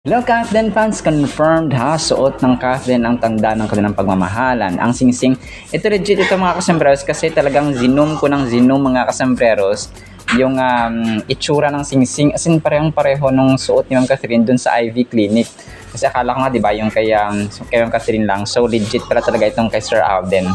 Hello Kathleen fans, confirmed ha, suot ng Kathleen ang tanda ng kanilang pagmamahalan. Ang singsing, ito legit ito mga kasambreros kasi talagang zinom ko ng zinom mga kasambreros yung itsura ng singsing, as in parehong pareho nung suot ni Ma'am Catherine dun sa Ivy Clinic. Kasi akala ko nga diba yung kay Ma'am Catherine lang, so legit pala talaga itong kay Sir Alden.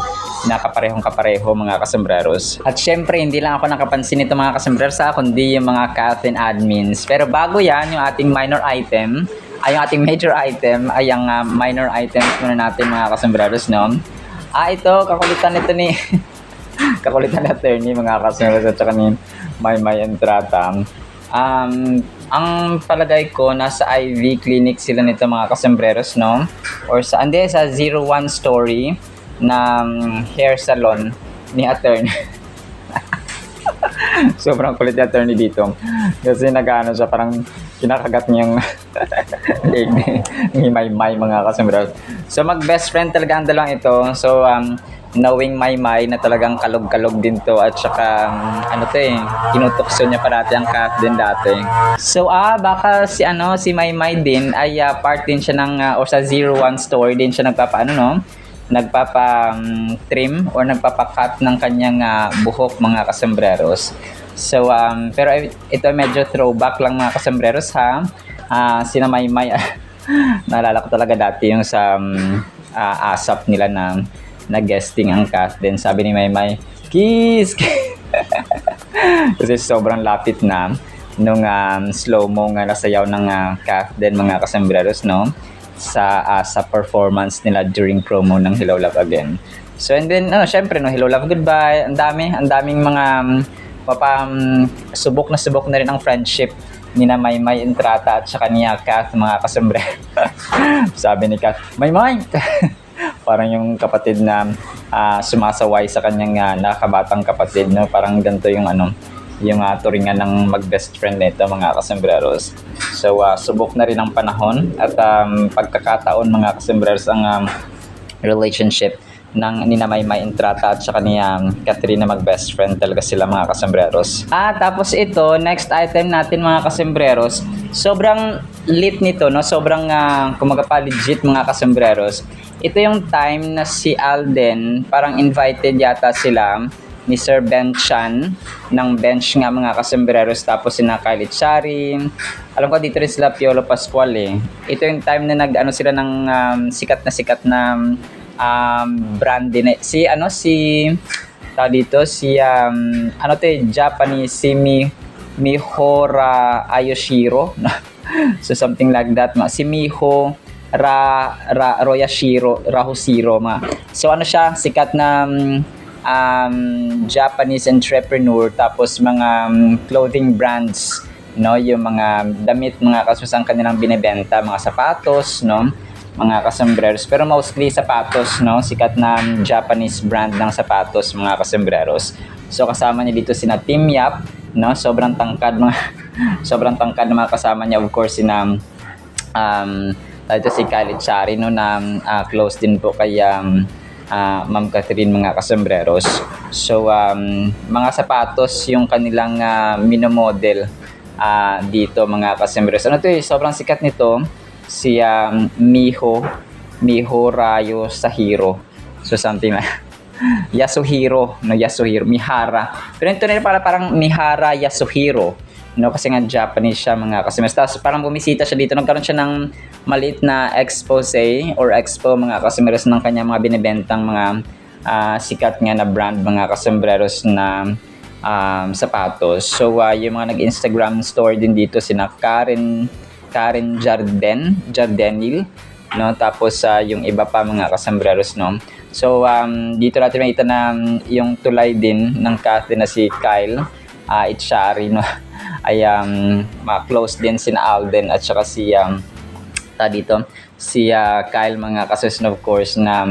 Nakaparehong kapareho mga kasambreros. At syempre hindi lang ako nakapansin ito mga kasambreros kundi yung mga Kathleen admins. Pero bago yan, yung ating minor item, ay yung ating major item, ay ang minor items muna natin mga kasambreros, no? Ito, kakulitan nito ni kakulitan na attorney mga kasambreros at saka ni Maymay Entrata. Ang palagay ko nasa IV Clinic sila nito mga kasambreros, no? Or sa sa 01 Story na hair salon ni attorney. Sobrang kulit ni attorney dito. Kasi nag-ano siya, parang kinakagat niyang leg ni Maymay mga kasambreros. So mag-best friend talaga ang dalawang ito. So knowing Maymay na talagang kalog-kalog din to at saka tinutukso niya parati ang cat din dati. So baka si Maymay din ay part din siya ng o sa 01 Story din siya nagpapa-trim or nagpapa-cut ng kanyang buhok mga kasambreros. So pero ito medyo throwback lang mga kasambreros ha. Sina Maymay naalala ko talaga dati yung sa ASAP nila na nag-guesting ang Kathleen. Sabi ni Maymay, kiss! Kasi sobrang lapit na nung slow-mo nga nasayaw ng Kathleen mga kasambreros, no? Sa performance nila during promo ng Hello Love Again. So and then syempre Hello Love Goodbye, ang daming mga subok na rin ang friendship ni na Maymay Entrata at saka niya Kath mga kasambreros. Sabi ni Kath, Maymay! Parang yung kapatid na sumasaway sa kanyang nakabatang kapatid, no? Parang ganito yung turingan ng mag-best friend nito mga kasambreros. So subok na rin ang panahon at pagkakataon mga kasambreros ang relationship ng ni Maymay Entrata at saka ni Catherine na mag-best friend talaga sila mga kasambreros. Tapos ito, next item natin mga kasambreros, sobrang lit nito, no? Sobrang kumagapa legit mga kasambreros. Ito yung time na si Alden, parang invited yata sila ni Sir Ben Chan ng bench nga mga kasambreros, tapos sina Kylie Chari. Alam ko dito rin sila Piolo Pascual eh. Ito yung time na sila ng sikat na brand din Japanese si Mihora Ayoshiro. So something like that si Miho Rahoshiro So siya, sikat na Japanese entrepreneur, tapos mga clothing brands, no, yung mga damit mga ang kanilang binebenta, mga sapatos, no, mga kasambreros, pero mostly sapatos, no, sikat na Japanese brand ng sapatos mga kasambreros. So kasama niya dito sina Team Yap, no, sobrang tangkad ng mga kasama niya, of course ito si Kylie Chari, no, na close din po kay Ma'am Catherine mga kasambreros. So mga sapatos yung kanilang minomodel dito mga kasambreros. Sobrang sikat nito si Miho Rayo Sahiro. So something like Yasuhiro, Mihara. Pero ito na parang Mihara Yasuhiro, no, kasi nga Japanese siya mga kasambreros. Tapos parang bumisita siya dito, nagkaroon siya ng maliit na expose or expo mga kasambreros ng kanya mga binibentang mga sikat nga na brand mga kasambreros na sapatos. So yung mga nag-Instagram store din dito sina Karen Jardenil, no, tapos yung iba pa mga kasambreros, no. So dito natin makita na yung tulay din ng Kathleen na si Kyle Itchari, no, ay close din sina Alden at saka si Kyle mga kasus, of course na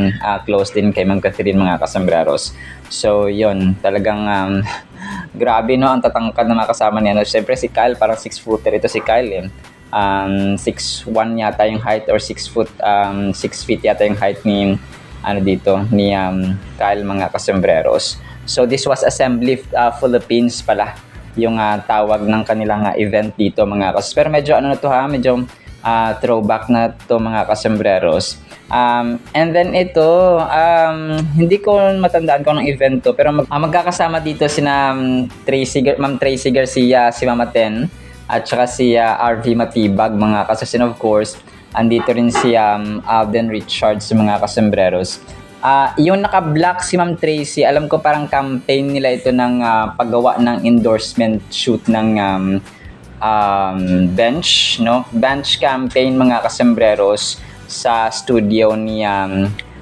close din kay Ma'am Catherine mga kasambreros. So yon, talagang grabe, no, ang tatangkad na mga kasama niya, no. Siyempre si Kyle parang 6 footer ito si Kyle 6'1 yata yung height or 6 feet yata yung height ni Kyle mga kasambreros. So this was Assembly Philippines pala yung tawag ng kanilang event dito mga kas. Pero medyo medyo throwback na to mga kasembreros. And then ito, hindi ko matandaan kung anong event to, pero magkakasama dito sina Ma'am Tracy Garcia, si Mama Ten, at saka si RV Matibag mga kasasin. Of course, andito rin si Alden Richards mga kasembreros. Yung naka-black si Ma'am Tracy, alam ko parang campaign nila ito ng paggawa ng endorsement shoot ng bench, no? Bench campaign mga kasembreros sa studio ni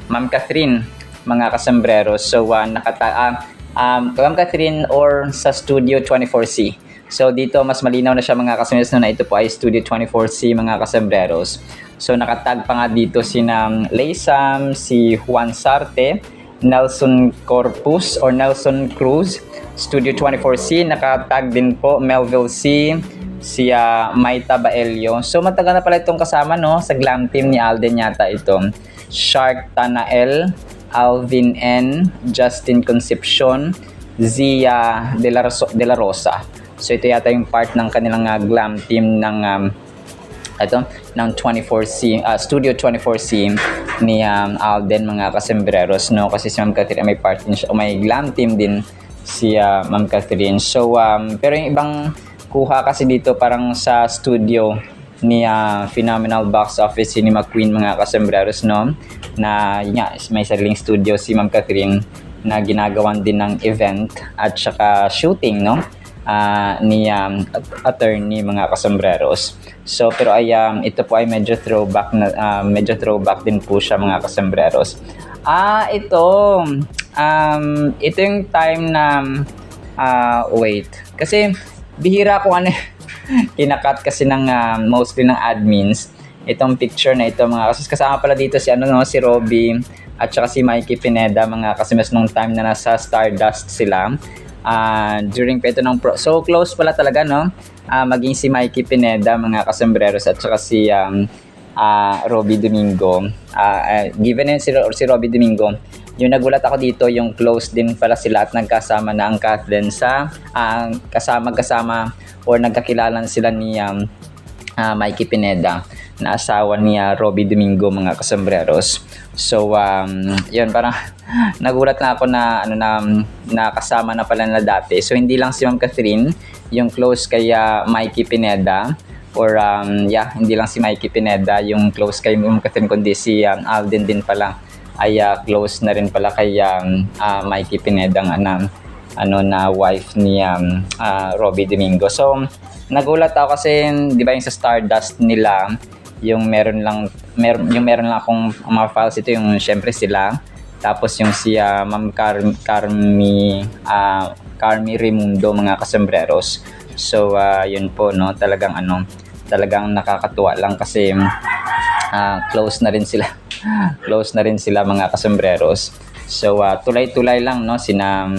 Ma'am Catherine mga kasembreros. So Ma'am Catherine or sa Studio 24C. So dito mas malinaw na siya mga kasembreros na ito po ay Studio 24C mga kasembreros. So nakatag pa nga dito si Laysam, si Juan Sarte, Nelson Corpus or Nelson Cruz, Studio 24C, nakatag din po Melville C, si Maita Baelio. So matagal na pala itong kasama, no, sa glam team ni Alden yata ito. Shark Tanael, Alvin N, Justin Concepcion, Zia de la Rosa. So ito yata yung part ng kanilang glam team ng ng 24C, Studio 24C ni Alden mga kasembreros, no, kasi si Ma'am Catherine may part din siya, o may glam team din si Ma'am Catherine. So pero yung ibang kuha kasi dito parang sa studio ni Phenomenal Box Office Cinema Queen mga kasembreros, no, na yun nga, may sariling studio si Ma'am Catherine na ginagawan din ng event at saka shooting, no, ni attorney mga kasembreros. So pero ay ito po ay medyo throwback din po siya mga kasembreros. Ito yung time na wait, kasi bihira ko kinakat kasi ng mostly ng admins itong picture na ito mga kasembreros. Kasama pala dito si si Robby at saka si Mikey Pineda mga kasembreros nung time na nasa Stardust sila. During pa ito ng so close pala talaga, no, maging si Mikey Pineda mga kasembreros at saka si Robby Domingo, given yun si Robby Domingo, yung nagulat ako dito yung close din pala sila at nagkasama na ang Kathleen sa kasama or nagkakilalan sila ni Mikey Pineda na asawa ni Robby Domingo mga kasembreros. So yun, parang nagulat na ako na kasama na pala nila dati. So hindi lang si Ma'am Catherine yung close kay Mikey Pineda or hindi lang si Mikey Pineda yung close kay Ma'am Catherine, kundi si Alden din pala ay close na rin pala kay Mikey Pineda na wife ni Robby Domingo. So nagulat ako kasi di ba yung sa Stardust nila yung meron lang akong mga files, ito yung syempre sila, tapos yung si Ma'am Carmi Raimundo mga kasembreros. So yun po, no, talagang nakakatuwa lang kasi close na rin sila mga kasembreros. So tulay-tulay lang, no, sina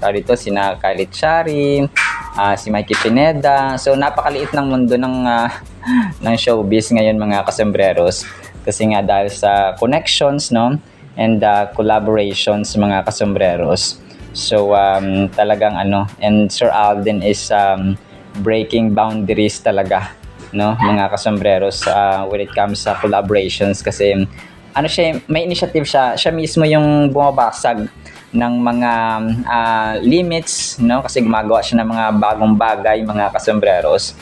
Kylie Chari, si Mikey Pineda. So napakaliit ng mundo ng showbiz ngayon mga kasembreros kasi nga dahil sa connections, no, and collaborations mga kasembreros. So talagang and Sir Alden is breaking boundaries talaga, no, mga kasembreros when it comes sa collaborations kasi siya, may initiative siya mismo yung bumabasag ng mga limits, no, kasi gumagawa siya ng mga bagong bagay mga kasembreros.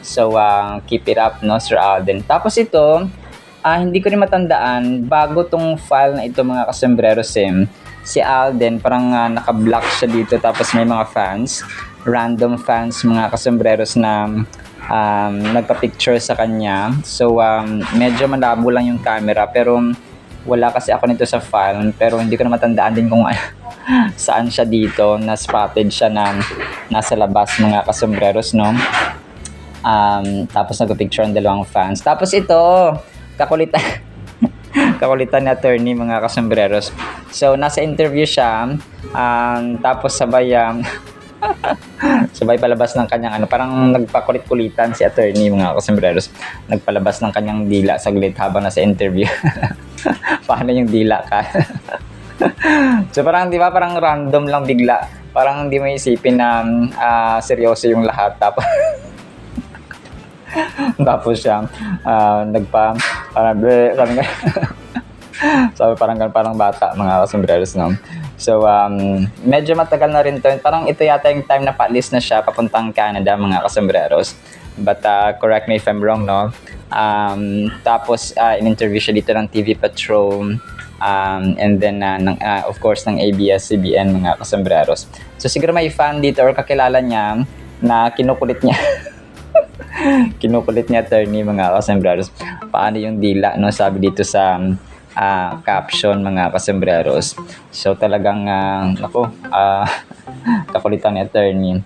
So keep it up, no, Sir Alden. Tapos ito, hindi ko rin matandaan, bago tong file na ito mga kasembreros, si Alden parang naka-block siya dito, tapos may mga fans, random fans mga kasembreros na nagpa-picture sa kanya. So medyo malabo lang yung camera, pero wala kasi ako nito sa file, pero hindi ko na matandaan din kung saan siya dito, na spotted siya na nasa labas mga kasembreros, no. Tapos nagpa-picture ang dalawang fans. Tapos ito, kakulitan ni attorney mga kasembreros. So nasa interview siya, tapos sabay palabas ng kanyang parang nagpakulit-kulitan si attorney mga kasembreros. Nagpalabas ng kanyang dila saglit habang nasa interview. Paano yung dila ka? So parang di ba, parang random lang bigla. Parang hindi mo isipin na seryoso yung lahat. Tapos Tapos siya, parang, sabi nga, sabi parang bata, mga kasombreros, no? So, medyo matagal na rin to. Parang ito yata yung time na paalis na siya papuntang Canada, mga kasombreros. But, correct me if I'm wrong, no? Tapos, in-interview siya dito ng TV Patrol. And then, of course, ng ABS-CBN, mga kasombreros. So, siguro may fan dito or kakilala niya na kinukulit niya. Kinukulit niya, attorney, mga kasombreros. Paano yung dila, no? Sabi dito sa caption, mga kasombreros. So talagang kakulitan ni attorney.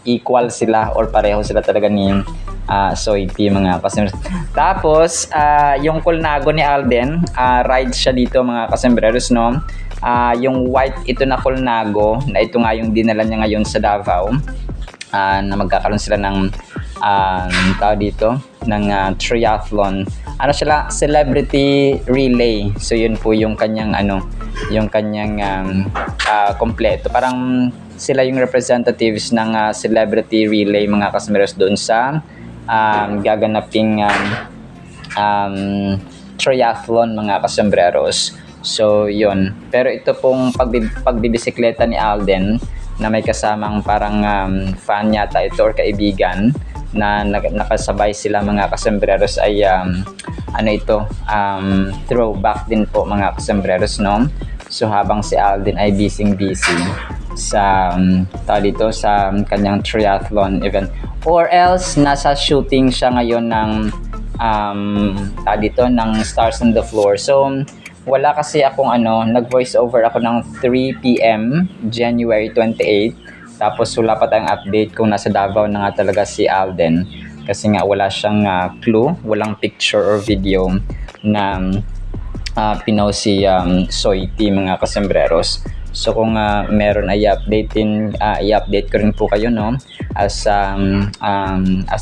Equal sila or pareho sila talaga ni Soiti, mga kasombreros. Tapos yung kulnago ni Alden, ride siya dito, mga kasombreros, no? Yung white ito na kulnago, na ito nga yung dinala niya ngayon sa Davao, na magkakaroon sila ng tao dito ng triathlon. Ano sila? Celebrity relay. So yun po yung kanyang kompleto. Parang sila yung representatives ng celebrity relay, mga kasombreros, doon sa gaganaping triathlon, mga kasombreros. So yun. Pero ito pong pagbibisikleta ni Alden, na may kasamang parang fan yata ito or kaibigan na nakasabay sila, mga kasombreros, ay throwback din po, mga kasombreros, no? So habang si Alden ay busy sa sa kanyang triathlon event, or else nasa shooting siya ngayon ng ng Stars on the Floor. So wala kasi akong nag-voice over ako ng 3 PM January 28. Tapos wala pa tayong update kung nasa Davao na nga talaga si Alden. Kasi nga wala siyang clue, walang picture or video na pinost si Soiti, mga kasombreros. So kung meron ay i-update ko rin po kayo, no? As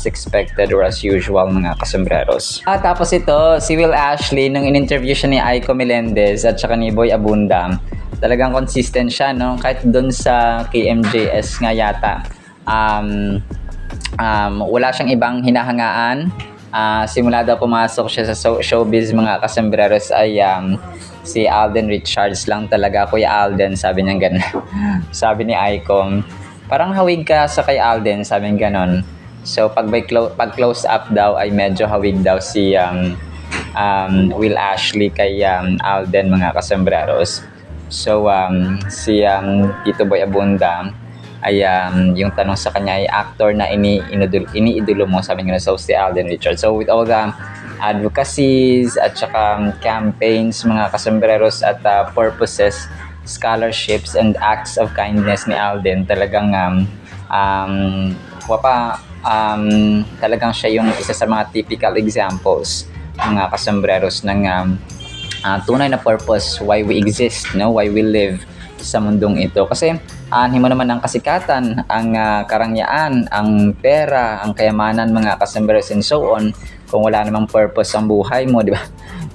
expected or as usual, mga kasombreros. Tapos ito, si Will Ashley, nung in-interview siya ni Aiko Melendez at saka ni Boy Abunda, talagang consistent siya, no? Kahit doon sa KMJS nga yata, wala siyang ibang hinahangaan. Simula daw pumasok siya sa showbiz, mga kasombreros, ay si Alden Richards lang talaga. Kuya Alden, sabi niya gano'n. Sabi ni Aiko, parang hawig ka sa kay Alden, sabi niya gano'n. So pag close up daw ay medyo hawig daw si Will Ashley kay Alden, mga kasombreros. So si Tito Boy Abunda ay yung tanong sa kanya ay actor na iniidolo mo, sabi nga, so si Alden Richards. So with all the advocacies at saka campaigns, mga kasombreros, at purposes, scholarships and acts of kindness ni Alden, talagang talagang siya yung isa sa mga typical examples, mga kasombreros, ng tunay na purpose, why we exist, no? Why we live sa mundong ito. Kasi aanhin mo naman ang kasikatan, ang karangyaan, ang pera, ang kayamanan, mga kasombreros, and so on, kung wala namang purpose ang buhay mo, di ba?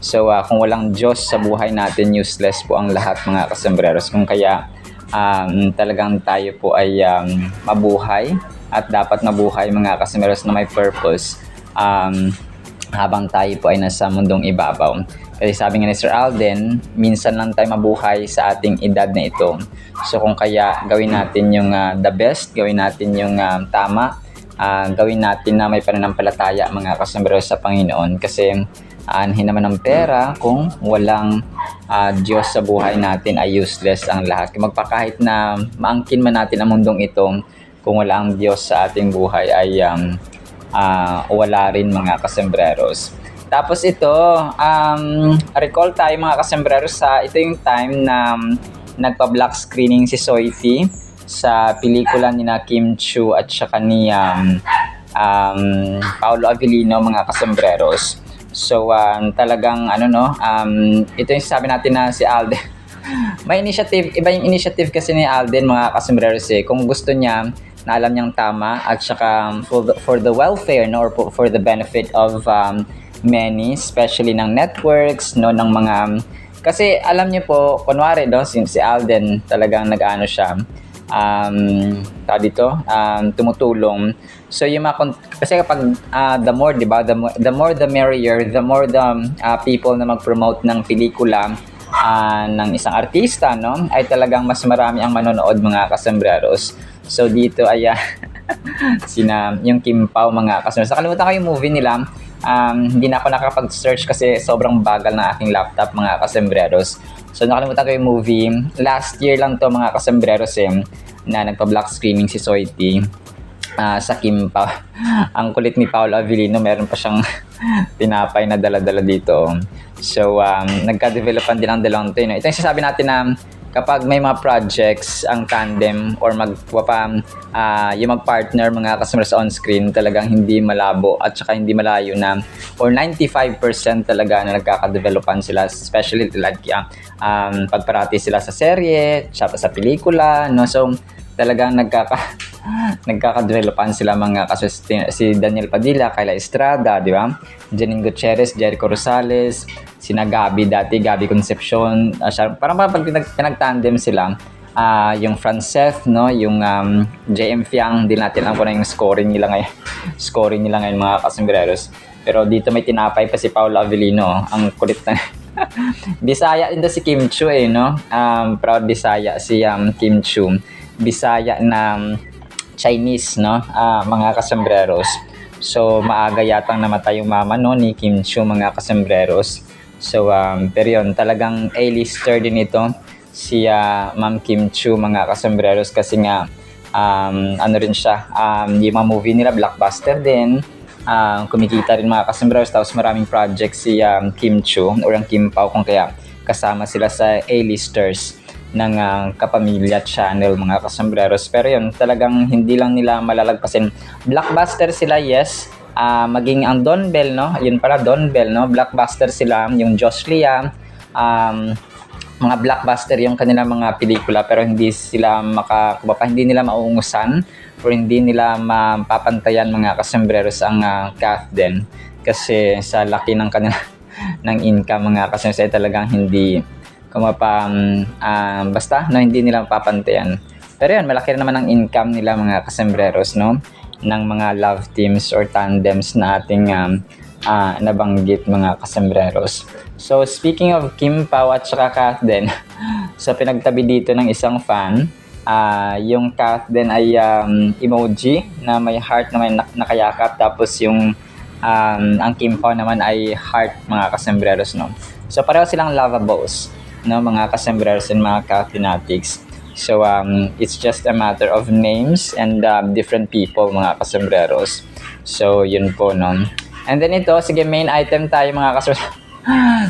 So kung walang Diyos sa buhay natin, useless po ang lahat, mga kasombreros. Kung kaya talagang tayo po ay mabuhay, at dapat mabuhay, mga kasombreros, na may purpose habang tayo po ay nasa mundong ibabaw. Kasi sabi nga ni Sir Alden, minsan lang tayo mabuhay sa ating edad na ito. So kung kaya gawin natin yung the best, gawin natin yung tama, gawin natin na may pananampalataya, mga kasombreros, sa Panginoon. Kasi aanhin naman ng pera kung walang Diyos sa buhay natin, ay useless ang lahat. Kahit na maangkin man natin ang mundong ito, kung wala ang Diyos sa ating buhay ay wala rin, mga kasombreros. Tapos ito, recall tayo, mga kasombreros, ito yung time na nagpa-black screening si Soiti sa pelikula ni na Kim Chiu at saka ni Paolo Avellino, mga kasombreros. So talagang ito yung sabi natin na si Alden may initiative, iba yung initiative kasi ni Alden, mga kasombreros, kung gusto niya na alam niyang tama, at saka for the welfare, no, or for the benefit of many, especially ng networks, no, ng mga, kasi alam niyo po, kunwari, no, si Alden talagang nag-ano siya, tumutulong. So yung kasi kapag the more, 'di ba, the more the merrier, the more the people na mag-promote ng pelikula ng isang artista, no, ay talagang mas marami ang manonood, mga kasembreros. So dito ay yung Kim Pao, mga kasembreros. Nakalimutan ko yung movie nila. Hindi na ako nakapag-search kasi sobrang bagal ng aking laptop, mga kasembreros. So nakalimutan ko yung movie. Last year lang to, mga kasembreros, na nagpa-black screening si Soiti sa Kim Pao. Ang kulit ni Paolo Avellino, meron pa siyang tinapay na dala-dala dito. So nagka-developan din ang dalawang to. Ito yung sasabi natin na kapag may mga projects ang tandem or yung mag-partner, mga customers on screen, talagang hindi malabo at saka hindi malayo na, or 95% talaga na nagkaka-developan sila, especially like pagparati sila sa serye, sa pelikula, no? So talagang nagkaka-developan sila, mga customers. Si Daniel Padilla, Kyla Estrada, di ba? Janine Gutierrez, Jericho Rosales, sina Gabi dati, Gabi Concepcion, parang pag pinag-tandem sila, yung Franceth, no, yung JM Fiang, din natin alam ko na yung scoring nila ngayon, mga kasembreros. Pero dito may tinapay pa si Paolo Avellino, ang kulit na. Bisaya din si Kim Chu, no? Proud Bisaya si Kim Chu. Bisaya na Chinese, no, mga kasembreros. So maaga yatang namatay yung mama, no, ni Kim Chu, mga kasembreros. So pero yun, talagang A-lister din ito si Ma'am Kim Chu, mga kasembreros, kasi nga ano rin siya, yung mga movie nila blockbuster din, kumikita rin, mga kasembreros. Tapos maraming projects si Kim Chu or ang Kim Pao, kung kaya kasama sila sa A-listers ng Kapamilya Channel, mga kasembreros. Pero yun, talagang hindi lang nila malalagpasin. Blockbuster sila, yes. Maging ang Don Bell, no? Yun pala, Don Bell, no? Blockbuster sila, yung Josh Lia, mga blockbuster yung kanilang mga pelikula, pero hindi sila hindi nila mauungusan or hindi nila mapapantayan, mga kasembreros, ang Kath din. Kasi sa laki ng kanila ng income, mga kasembreros, ay talagang hindi basta, no, hindi nila mapapantayan. Pero yun, malaki rin naman ang income nila, mga kasembreros, no, ng mga love teams or tandems na ating nabanggit, mga kasembreros. So speaking of Kim Pao at saka Kath din, so pinagtabi dito ng isang fan, yung Kath din ay emoji na may heart na may nakayakap, tapos yung ang Kim Pao naman ay heart, mga kasembreros, no. So pareho silang lavables, no, mga kasembreros and mga Kathinatics. So it's just a matter of names and different people, mga kasembreros. So yun po, no. And then ito, sige, main item tayo, mga kasembreros.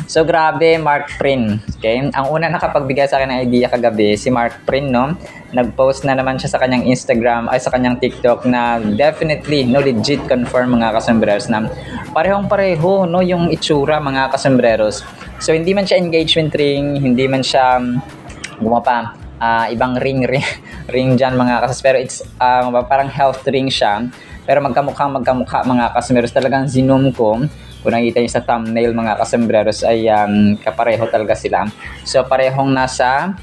So grabe, Mark Prin. Okay? Ang una nakapagbigay sa akin ng idea kagabi, si Mark Prin, no. Nag-post na naman siya sa kanyang Instagram, sa kanyang TikTok, na definitely, no, legit confirm, mga kasembreros, na parehong-pareho, no, yung itsura, mga kasembreros. So hindi man siya engagement ring, hindi man siya ibang ring dyan, mga kasembreros, pero it's parang health ring siya, pero magkamukha, mga kasembreros. Talagang zinom ko, kung nakita niyo sa thumbnail, mga kasembreros, ay kapareho talaga sila. So parehong nasa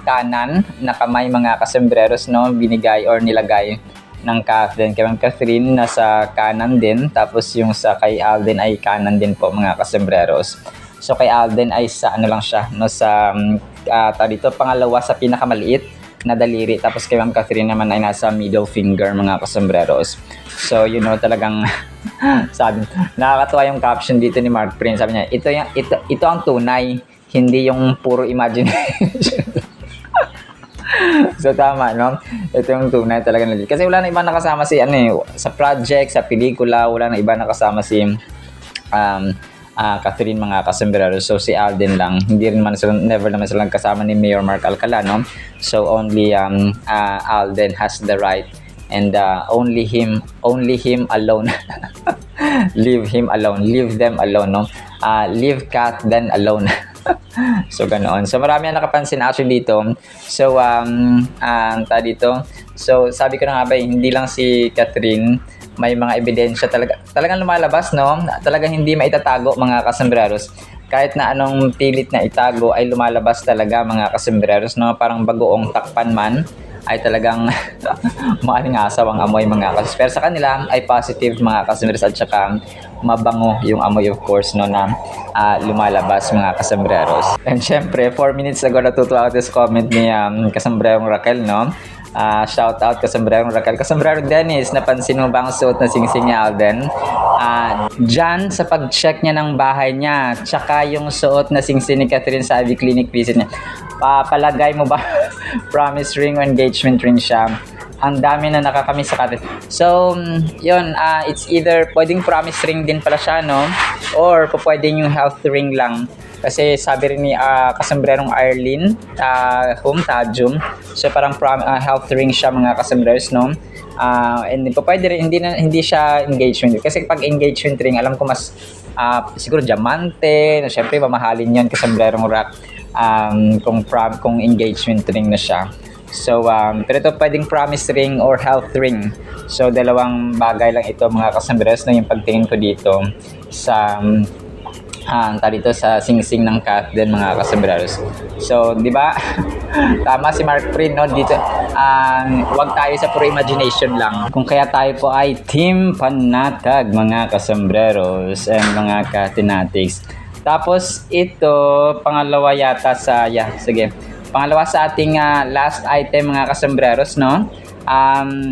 kanan na kamay, mga kasembreros, no, binigay or nilagay ng Catherine. Kay Ma'am Catherine nasa kanan din, tapos yung kay Alden ay kanan din po, mga kasembreros. So kay Alden ay sa lang siya, no, sa dito pangalawa sa pinakamaliit na daliri, tapos kay Ma'am Catherine naman ay nasa middle finger, mga kasembreros. So you know, talagang sabi, nakakatuwa yung caption dito ni Mark Prince. Sabi niya, ito ang tunay, hindi yung puro imagination. So tama, no? Ito yung tunay talaga na. Kasi wala na iba nakasama si sa project, sa pelikula, wala na iba nakasama si Catherine, mga kasembreros. So si Alden lang. Hindi rin never naman sila kasama ni Mayor Mark Alcala, no? So only Alden has the right, and only him alone. Leave him alone, leave them alone, no? Leave Kath then alone. So ganoon. So marami ang nakapansin actually dito. So dito. So sabi ko na nga ba, hindi lang si Catherine, may mga ebidensya talagang lumalabas, no? Talagang hindi maitatago, mga kasembreros, kahit na anong pilit na itago ay lumalabas talaga mga kasembreros, no? Parang bagoong takpan man ay talagang maalingasaw ang amoy mga kasembreros. Pero sa kanila ay positive mga kasembreros at saka mabango yung amoy of course no na lumalabas mga kasembreros. And syempre 4 minutes ago natutuwa ako this comment ni kasembrerong Raquel no. Shout out Kasembrerong Raquel. Kasembrerong Dennis, napansin mo ba ang suot na singsing ni Alden? Dyan sa pag-check niya ng bahay niya, tsaka yung suot na singsing ni Catherine sa Ivy Clinic visit niya. Palagay mo ba promise ring o engagement ring siya? Ang dami na nakakamiss sa Catherine. So, yun, it's either pwedeng promise ring din pala siya, no? Or pwedeng yung health ring lang. Kasi sabi rin ni kasembrerong Arlene home Tajum, so parang health ring siya mga kasembreros no. And pwede rin hindi siya engagement kasi pag engagement ring alam ko mas siguro diamante no, syempre mamahalin 'yon kasembrerong rock kung engagement ring na siya. So pero ito pwedeng promise ring or health ring, so dalawang bagay lang ito mga kasembreros no, yung pagtingin ko dito sa dito sa singsing ng cat din mga kasembreros. So, di ba? Tama si Mark Prin, no? Dito, wag tayo sa puro imagination lang. Kung kaya tayo po ay Team Panatag mga kasembreros and mga katinatics. Tapos, ito, pangalawa yata sa, sige. Pangalawa sa ating last item mga kasembreros, no?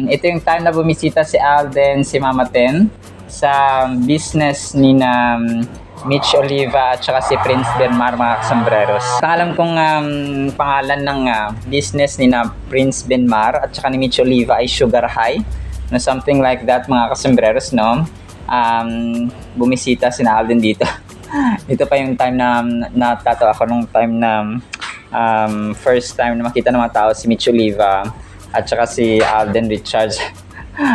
Ito yung time na bumisita si Alden, si Mama Ten sa business ni na Mitch Oliva at saka si Prince Benmar mga kasembreros. Ang alam kong pangalan ng business ni na Prince Benmar at saka ni Mitch Oliva ay Sugar High, no, something like that mga kasembreros no. Bumisita si Alden dito. Ito pa yung time na natatawa ako nung time na first time na makita ng mga tao si Mitch Oliva at saka si Alden Richards.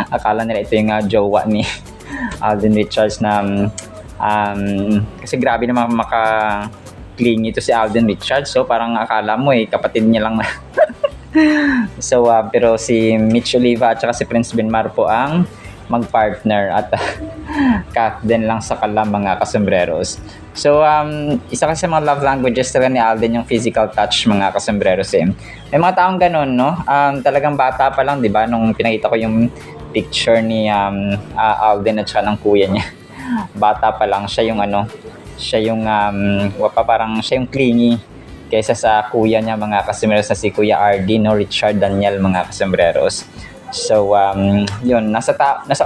Akala nila ito yung jowa ni Alden Richards na kasi grabe naman maka-clingy ito si Alden Richards, so parang akala mo kapatid niya lang na. So pero si Mitch Oliva at saka si Prince Benmar po ang mag-partner at cat din lang sa kalam mga kasembreros. So isa kasi sa mga love languages talaga ni Alden yung physical touch mga kasembreros May mga taong ganun no, talagang bata pa lang 'di ba nung pinakita ko yung picture ni Alden at saka ng kuya niya. Bata pa lang siya yung parang siya yung clingy kaysa sa kuya niya mga kasembreros na si Kuya RD no, Richard Daniel mga kasembreros. So yun, nasa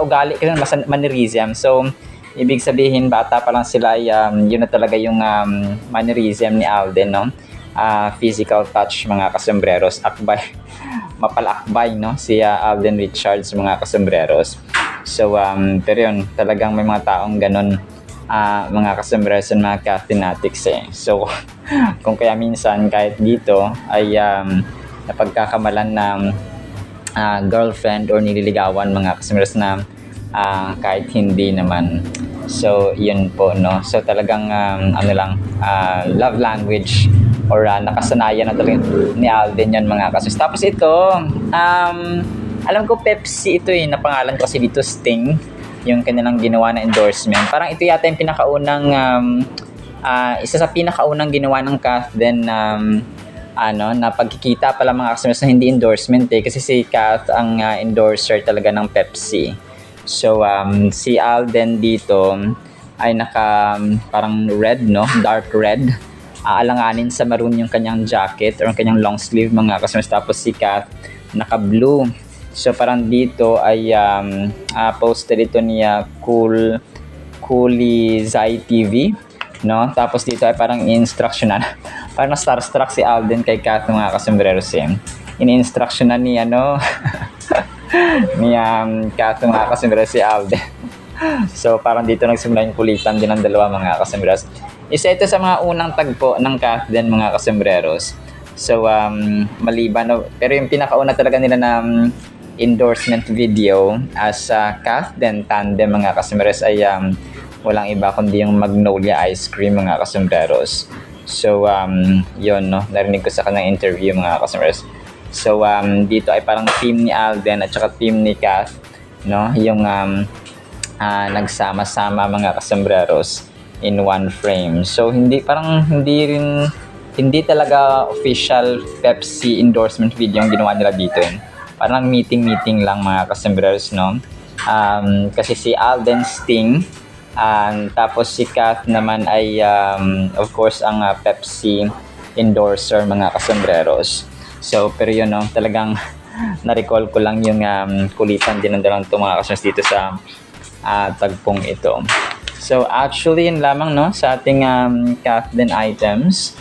ugali kasi mannerism. So ibig sabihin bata pa lang sila yun na talaga yung mannerism ni Alden no. Physical touch mga kasembreros, mapalakbay no si Alden Richards mga kasembreros. So pero yun, talagang may mga taong ganun mga kasembreros and mga katinatics So kung kaya minsan kahit dito ay napagkakamalan na girlfriend or nililigawan mga kasembreros na kahit hindi naman. So yun po no. So talagang love language or nakasanayan na talaga ni Alden yan mga kasembreros. Tapos ito alam ko Pepsi ito na pangalan ko kasi dito Sting yung kanilang ginawa na endorsement. Parang ito yata yung pinakaunang isa sa pinakaunang ginawa ng Kath then na pagkikita pala mga customers na hindi endorsement kasi si Kath ang endorser talaga ng Pepsi. So si Alden dito ay naka parang red no, dark red. Alanganin sa maroon yung kanyang jacket or kanyang long sleeve mga customers, tapos si Kath naka blue. So parang dito ay posted ito niya Coolizai TV no, tapos dito ay parang instructional. Parang starstruck si Alden kay Kath mga kasembreros ini-instructionan ni ni Kath mga kasembreros si Alden. So parang dito nagsimula yung kulitan din ng dalawa mga kasembreros. Isa ito sa mga unang tagpo ng Kath din mga kasembreros. So maliban pero yung pinakauna talaga nila na endorsement video as Kath then tandem mga kasembreros ay walang iba kundi yung Magnolia Ice Cream mga kasembreros. So yun no, narinig ko sa kanilang interview mga kasembreros. So dito ay parang team ni Alden at saka team ni Kath no, yung nagsama-sama mga kasembreros in one frame. So hindi talaga official Pepsi endorsement video yung ginawa nila dito. Parang meeting lang mga kasembreros, no? Kasi si Alden Sting, tapos si Kath naman ay of course ang Pepsi endorser mga kasembreros. So pero yun, no, talagang na-recall ko lang yung kulitan din ng itong mga kasembreros dito sa tagpong ito. So actually yun lamang, no, sa ating Kathleen items.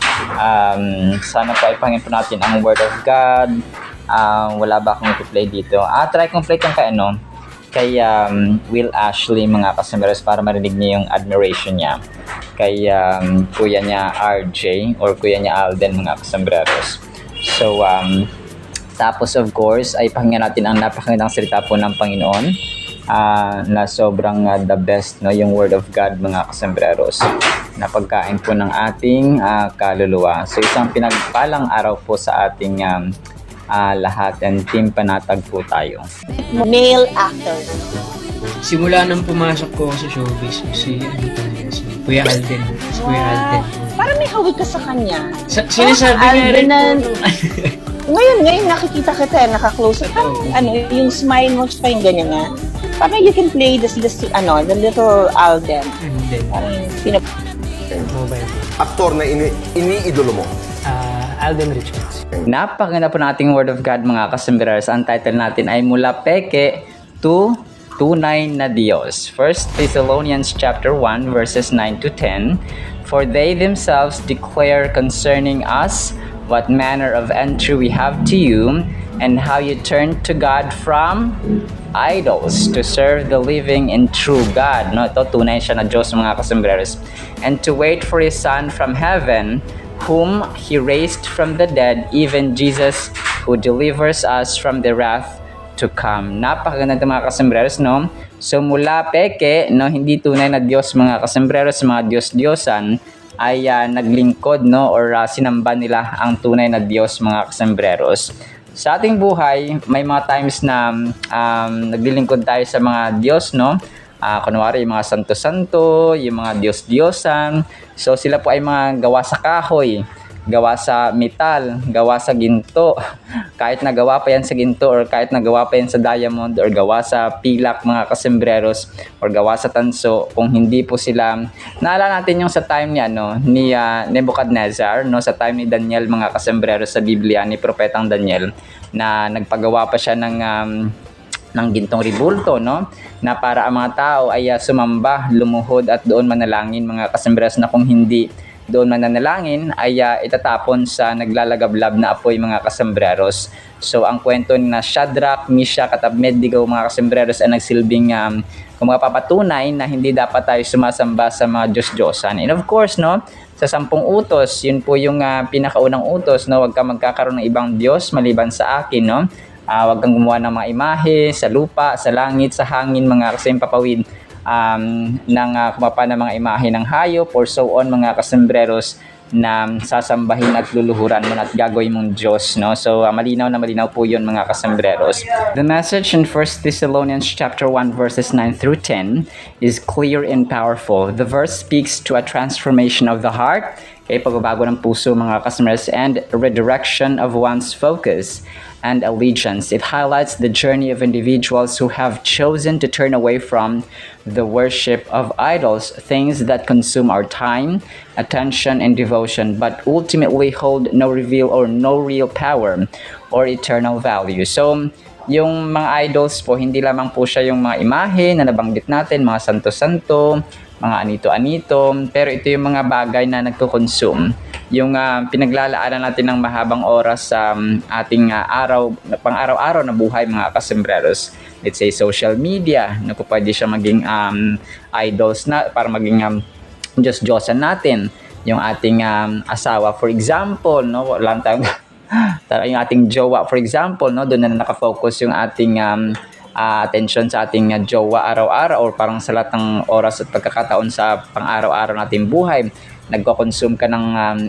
Sana po ipangin po natin ang Word of God. Wala ba akong i-play dito? Try kong play itong kay Will Ashley mga kasembreros para marinig niya yung admiration niya kay kuya niya RJ or kuya niya Alden mga kasembreros. So tapos of course ay pakinggan natin ang napakagandang salita po ng Panginoon na sobrang the best, no, yung Word of God mga kasembreros na pagkain po ng ating kaluluwa. So isang pinagpalang araw po sa ating lahat, and team panatag po tayo. Male actor. Simula nang pumasok ko sa showbiz, si Kuya Alden. Si Kuya Alden. Parang may hawig ka sa kanya. Sinasabi niya rin po. Ngayon nakikita kita, naka-close. Yung smile mo, pa yung ganyan nga. Parang you can play the little Alden. Alden. Parang Mobile. Aktor na iniidolo mo. Alden Richards. Napakaganda po nating Word of God mga kasembreros. Ang title natin ay Mula Peke to Tunay na Diyos. 1 Thessalonians chapter 1 verses 9 to 10. For they themselves declare concerning us what manner of entry we have to you, and how you turned to God from idols to serve the living and true God. No, ito tunay siya na Diyos mga kasembreros. And to wait for His Son from heaven, whom He raised from the dead, even Jesus, who delivers us from the wrath to come. Napakaganda mga kasembreros, no? So mula peke, no, hindi tunay na Diyos mga kasembreros, mga Diyos-Diyosan, ay naglingkod, no, or sinamba nila ang tunay na Diyos mga kasembreros. Sa ating buhay, may mga times na naglilingkod tayo sa mga Diyos, no? Kunwari yung mga santo-santo, yung mga Diyos-Diyosan. So sila po ay mga gawa sa kahoy, gawa sa metal, gawa sa ginto. Kahit nagawa pa yan sa ginto, or kahit nagawa pa yan sa diamond, or gawa sa pilak mga kasembreros, or gawa sa tanso, kung hindi po sila, naalala natin yung sa time niya, no, ni Nebuchadnezzar, no, sa time ni Daniel mga kasembreros sa Biblia, ni Propetang Daniel, na nagpagawa pa siya ng gintong ribulto, no, na para ang mga tao ay sumamba, lumuhod at doon manalangin mga kasembreros, na kung hindi doon mananalangin ay itatapon sa naglalagablab na apoy mga kasembreros. So ang kwento na Shadrach, Meshach at Abednego mga kasembreros ay nagsilbing kung mapapatunay na hindi dapat tayo sumasamba sa mga Diyos-Diyosan. And of course, no, sa 10 utos, yun po yung pinakaunang utos, no, huwag ka magkakaroon ng ibang Diyos maliban sa akin, no. Huwag kang gumawa ng mga imahe sa lupa, sa langit, sa hangin, mga kasempapawid ng kumapa ng mga imahe ng hayop or so on mga kasembreros na sasambahin at luluhuran mo at gagawin mong Diyos, no? So malinaw na malinaw po yun mga kasembreros. The message in 1 Thessalonians chapter 1 verses 9 through 10 is clear and powerful. The verse speaks to a transformation of the heart, kay pagbabago ng puso mga kasembreros, and redirection of one's focus and allegiance. It highlights the journey of individuals who have chosen to turn away from the worship of idols, things that consume our time, attention, and devotion, but ultimately hold no real power or eternal value. So, yung mga idols po, hindi lamang po siya yung mga imahe na nabanggit natin, mga santo-santo, mga anito-anito, pero ito yung mga bagay na nagko-consume. Yung pinaglalaanan natin ng mahabang oras sa ating pang-araw-araw na buhay mga kasembreros. Let's say social media, na po pwede siya maging idols na para maging Diyos-Diyosan natin. Yung ating asawa, for example, no, lang tayo yung ating jowa, for example, no, doon na nakafocus yung ating attention sa ating jowa araw-araw, or parang sa lahat ng oras at pagkakataon sa pang-araw-araw nating buhay. Nagko-consume ka ng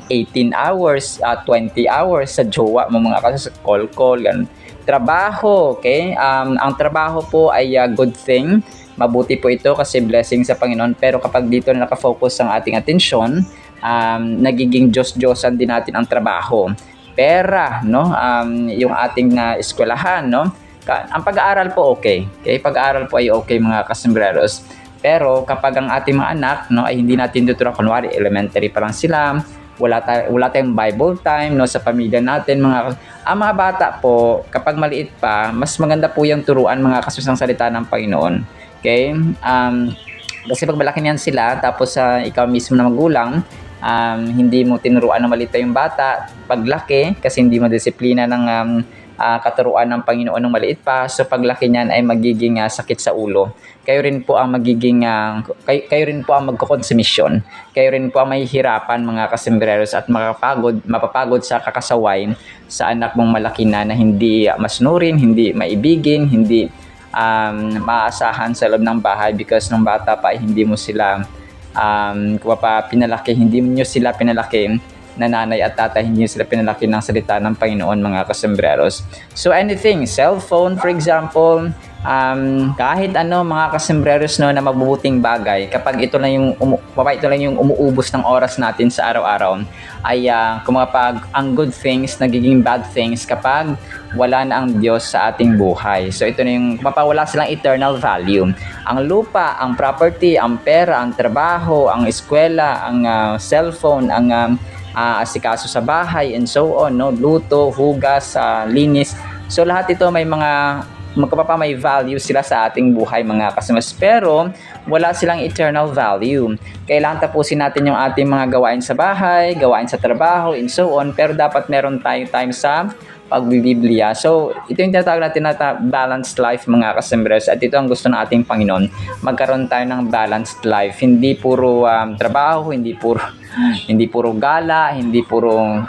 18 hours, 20 hours sa jowa mo mga kasi call, ganun. Trabaho, okay? Ang trabaho po ay good thing, mabuti po ito kasi blessing sa Panginoon. Pero kapag dito na nakafocus ang ating atensyon, nagiging Diyos-Diyosan din natin ang trabaho. Pera, no? Yung ating eskwelahan, no? Ang pag-aaral po okay. Pag-aaral po ay okay mga kasembreros. Pero kapag ang ating mga anak, no, ay hindi natin tuturuan, kunwari elementary pa lang sila, wala tayong Bible time, no, sa pamilya natin, ang mga bata po kapag maliit pa, mas maganda po yung turuan mga kasusang salita ng Panginoon. Okay? Kasi pag malaki niyan sila, tapos ikaw mismo na magulang, hindi mo tinuruan na maliit pa yung bata, paglaki, kasi hindi mo disiplina ng katuruan ng Panginoon ng maliit pa, so paglaki niyan ay magiging sakit sa ulo. Kayo rin po ang kayo rin po ang magkokonsumisyon. Kayo rin po ang mahihirapan mga kasembreros at mapapagod sa kakasaway sa anak mong malaki na hindi masnurin, hindi maibigin, hindi maasahan sa loob ng bahay because nung bata pa ay hindi mo sila hindi nyo sila pinalaki na nanay at tatay, hindi nyo sila pinalaki ng salita ng Panginoon mga kasembreros. So anything, cellphone for example, kahit ano mga kasembreros no, na mabubuting bagay, kapag ito lang yung umuubos ng oras natin sa araw-araw, ay kumapag ang good things nagiging bad things kapag wala na ang Diyos sa ating buhay. So ito na yung mapawala silang eternal value. Ang lupa, ang property, ang pera, ang trabaho, ang eskwela, ang cellphone, ang asikaso sa bahay and so on, no, luto, hugas, linis. So lahat ito may may value sila sa ating buhay mga kasama. Pero wala silang eternal value. Kailangan tapusin natin yung ating mga gawain sa bahay, gawain sa trabaho and so on, pero dapat meron tayong time sa pagbibiblia. So ito yung tinatawag natin na balanced life mga kasembres, at ito ang gusto ng ating Panginoon. Magkaroon tayo ng balanced life, hindi puro trabaho, hindi puro gala, hindi puro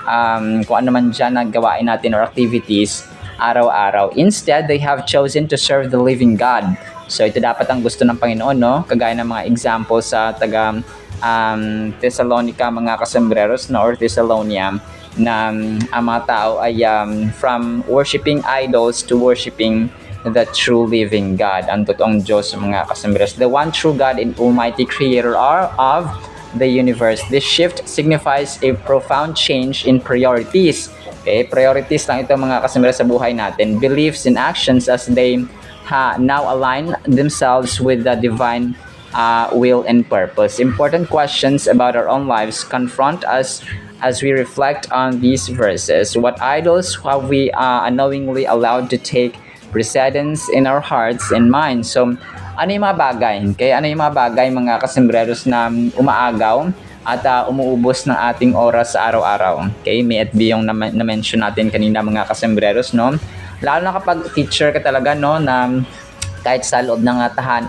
kung ano man dyan na gawain natin or activities araw-araw. Instead, they have chosen to serve the living God. So ito dapat ang gusto ng Panginoon, no? Kagaya ng mga example sa taga Thessalonica mga kasembreros, no, or Thessalonia, na ang mga tao ay from worshiping idols to worshiping the true living God, ang totoong Diyos mga kasembreros, the one true God and almighty creator of the universe. This shift signifies a profound change in priorities. Okay, priorities lang ito mga kasembreros sa buhay natin. Beliefs and actions as they now align themselves with the divine will and purpose. Important questions about our own lives confront us as we reflect on these verses. What idols have we unknowingly allowed to take precedence in our hearts and minds? So, ano yung mga bagay? Okay? Ano yung mga bagay mga kasembreros na umaagaw at umuubos ng ating oras sa araw-araw? Okay? May at B yung na-mention natin kanina mga kasembreros, no? Lalo na kapag teacher ka talaga, no, na kahit sa loob ng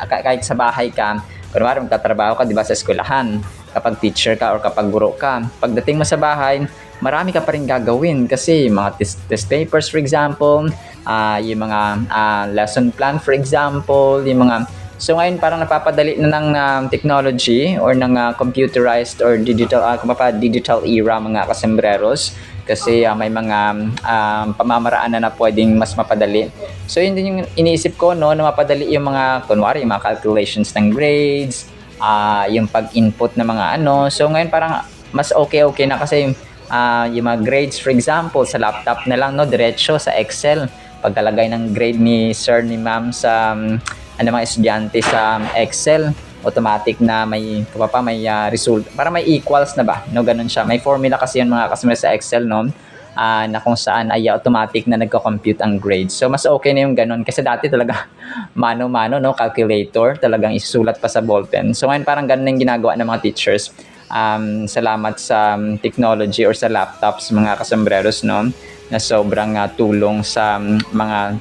kahit sa bahay ka, kunwari magtatrabaho ka, di ba, sa eskwelahan, kapag teacher ka or kapag guro ka, pagdating mo sa bahay, marami ka pa rin gagawin kasi mga test papers for example, yung mga lesson plan for example, yung mga. So ngayon parang napapadali na ng technology or ng computerized or digital era mga kasembreros, kasi may mga pamamaraan na pwedeng mas mapadali. So yun din yung iniisip ko, no, na mapadali yung mga kunwari yung mga calculations ng grades, yung pag-input ng mga ano. So ngayon parang mas okay na kasi yung mga grades for example sa laptop na lang, no, diretso sa Excel. Pagkalagay ng grade ni sir ni ma'am sa mga estudyante sa Excel, automatic na may result. Para may equals na ba? No, ganun siya. May formula kasi yun mga kasama sa Excel, no? Na kung saan ay automatic na nagko-compute ang grades. So mas okay na yung ganun kasi dati talaga mano-mano, no, calculator, talagang isusulat pa sa ballpen. So ngayon parang ganun yung ginagawa ng mga teachers. Salamat sa technology or sa laptops mga kasembreros, no, na sobrang tulong sa mga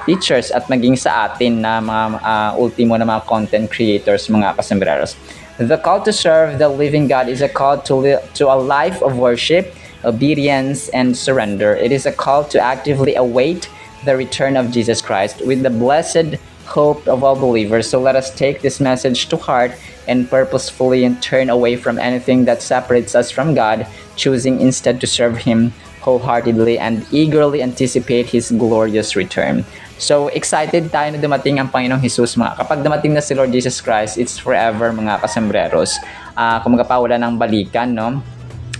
teachers at maging sa atin na mga ultimo na mga content creators mga kasembreros. The call to serve the living God is a call to a life of worship, obedience, and surrender. It is a call to actively await the return of Jesus Christ with the blessed hope of all believers. So let us take this message to heart and purposefully turn away from anything that separates us from God, choosing instead to serve Him wholeheartedly and eagerly anticipate His glorious return. So, excited tayo na dumating ang Panginoong Jesus, mga. Kapag dumating na si Lord Jesus Christ, it's forever, mga kasembreros. Kumaga pa, wala ng balikan, no?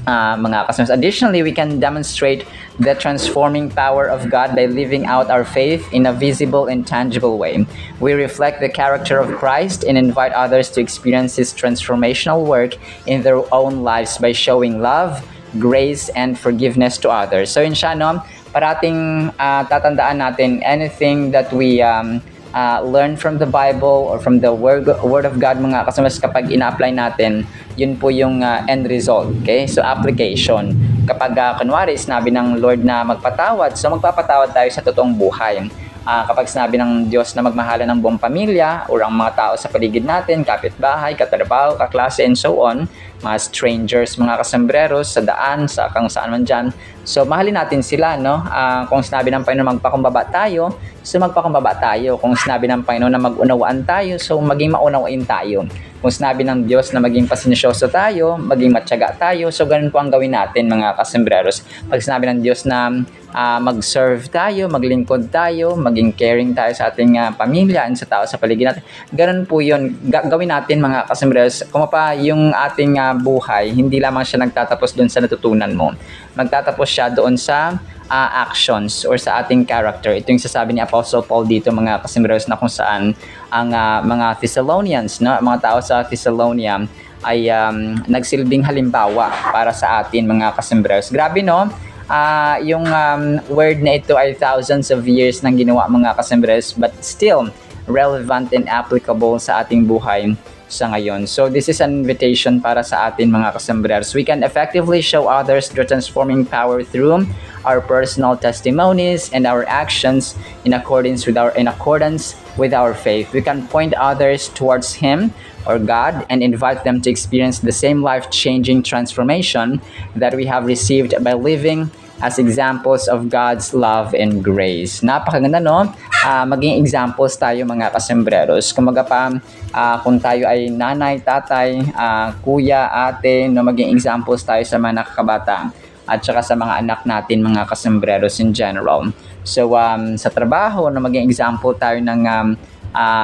Mga kasembreros. Additionally, we can demonstrate the transforming power of God by living out our faith in a visible and tangible way. We reflect the character of Christ and invite others to experience His transformational work in their own lives by showing love, grace, and forgiveness to others. So, yun siya, no? Parating tatandaan natin anything that we learn from the Bible or from the Word of God, mga kasama, kapag ina-apply natin, yun po yung end result. Okay? So, application. Kapag kunwari, sinabi ng Lord na magpatawad, so magpapatawad tayo sa totoong buhay. Kapag sinabi ng Diyos na magmahalan ng buong pamilya o ang mga tao sa paligid natin, kapitbahay, katrabaho, kaklase, and so on, mga strangers, mga kasembreros, sa daan, sa kung saan man dyan. So, mahalin natin sila, no? Kung sinabi ng Panginoon magpakumbaba tayo, so magpakumbaba tayo. Kung sinabi ng Panginoon na mag-unawaan tayo, so maging maunawain tayo. Kung sinabi ng Diyos na maging pasensyoso tayo, maging matyaga tayo, so ganun po ang gawin natin, mga kasembreros. Pag sinabi ng Diyos na mag-serve tayo, maglingkod tayo, maging caring tayo sa ating pamilya and sa tao sa paligid natin, ganun po yun. Gawin natin, mga kasembreros. Kung pa yung ating buhay, hindi lamang siya nagtatapos doon sa natutunan mo. Magtatapos siya doon sa actions or sa ating character. Ito yung sasabi ni Apostle Paul dito, mga kasembreros, na kung saan ang mga Thessalonians, no, mga tao sa Thessalonia ay nagsilbing halimbawa para sa atin, mga kasembreros. Grabe, no? Yung word na ito ay thousands of years nang ginawa, mga kasembreros, but still relevant and applicable sa ating buhay sa ngayon. So this is an invitation para sa atin, mga kasembreros. We can effectively show others the transforming power through our personal testimonies and our actions in accordance with our faith. We can point others towards Him or God and invite them to experience the same life-changing transformation that we have received by living as examples of God's love and grace. Napakaganda, no? Maging examples tayo, mga kasembreros. Kumaga pa, kung tayo ay nanay, tatay, kuya, ate, no, maging examples tayo sa mga nakakabata at saka sa mga anak natin, mga kasembreros in general. So, sa trabaho, no, maging example tayo ng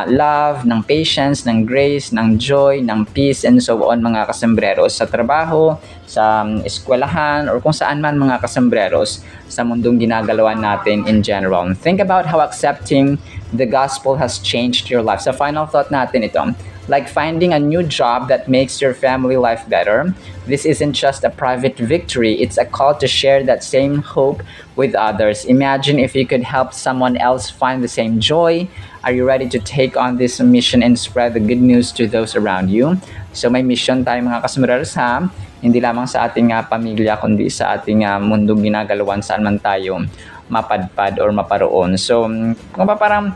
love, ng patience, ng grace, ng joy, ng peace, and so on, mga kasembreros. Sa trabaho, sa eskwelahan, or kung saan man, mga kasembreros, sa mundong ginagalawan natin in general. Think about how accepting the gospel has changed your life. Sa final thought natin ito, like finding a new job that makes your family life better. This isn't just a private victory, it's a call to share that same hope with others. Imagine if you could help someone else find the same joy. Are you ready to take on this mission and spread the good news to those around you? So may mission tayo, mga kasembreros, ha? Hindi lamang sa ating pamilya, kundi sa ating mundong ginagalawan saan man tayo mapadpad or maparoon. So, kung parang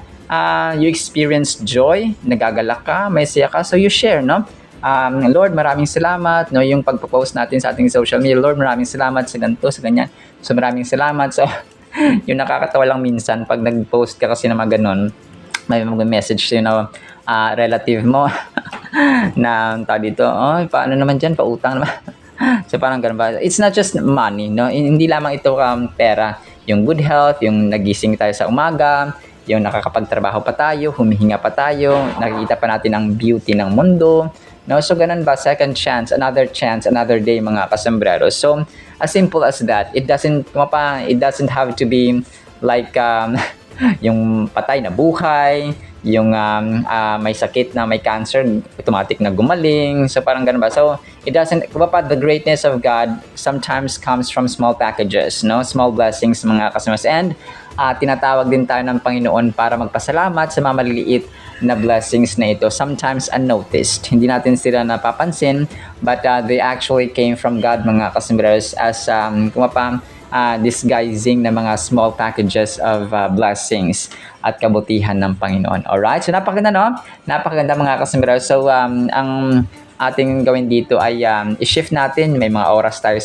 you experience joy, nagagalak ka, may siya ka, so you share, no? Lord, maraming salamat, no? Yung pagpo-post natin sa ating social media, Lord, maraming salamat sa ganito, sa ganyan. So, maraming salamat. So, yung nakakatawa lang minsan, pag nag-post ka kasi na mga ganun, may mag-message sa'yo na relative mo na tao dito, oh, paano naman dyan, pautang naman. So, parang ganun ba? It's not just money, no? Hindi lamang ito pera. Yung good health, yung nagising tayo sa umaga, yung nakakapagtrabaho pa tayo, humihinga pa tayo, nakikita pa natin ang beauty ng mundo, no? So, ganun ba? Second chance, another day, mga kasembreros. So, as simple as that. It doesn't have to be like yung patay na buhay, yung may sakit na may cancer, automatic na gumaling. So, parang ganun ba? So, the greatness of God sometimes comes from small packages, no? Small blessings, mga kasembreros. And, tinatawag din tayo ng Panginoon para magpasalamat sa mga maliliit na blessings na ito. Sometimes unnoticed. Hindi natin sila napapansin, but they actually came from God, mga kasembreros, as disguising na mga small packages of blessings at kabutihan ng Panginoon. Alright? So, napakaganda, no? Napakaganda, mga kasembreros. So, ang ating gawin dito ay i-shift natin. May mga oras tayo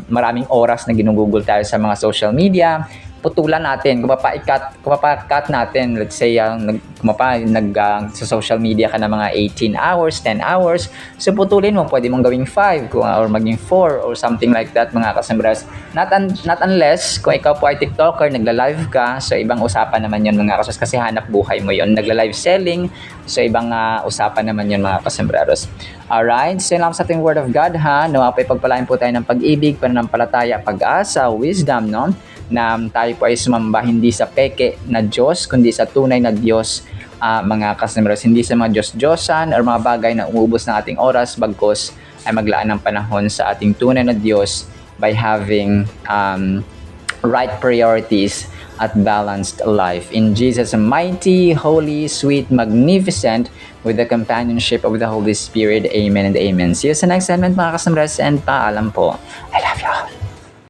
maraming oras na ginugugol tayo sa mga social media, putulan natin, kung mapa-cut natin, let's say, sa social media ka na mga 18 hours, 10 hours, so putulin mo, pwede mong gawing 5, or maging 4, or something like that, mga kasambras. Not unless, kung ikaw po ay TikToker, nagla-live ka, so ibang usapan naman yun, mga kasambras, kasi hanap buhay mo yun. Nagla-live selling, so ibang usapan naman yun, mga kasambraros. Alright, so yun lang sa ating Word of God, ha? Nawapay pagpalain po tayo ng pag-ibig, pananampalataya, pag-asa, wisdom, no? Na tayo po ay sumamba hindi sa peke na Diyos, kundi sa tunay na Diyos, mga kasambraros. Hindi sa mga Diyos-Diyosan or mga bagay na umuubos ng ating oras, bagkos ay maglaan ng panahon sa ating tunay na Diyos by having right priorities at balanced life. In Jesus' mighty, holy, sweet, magnificent, with the companionship of the Holy Spirit. Amen and amen. See you sa next segment, mga kasamras, and paalam po. I love you all.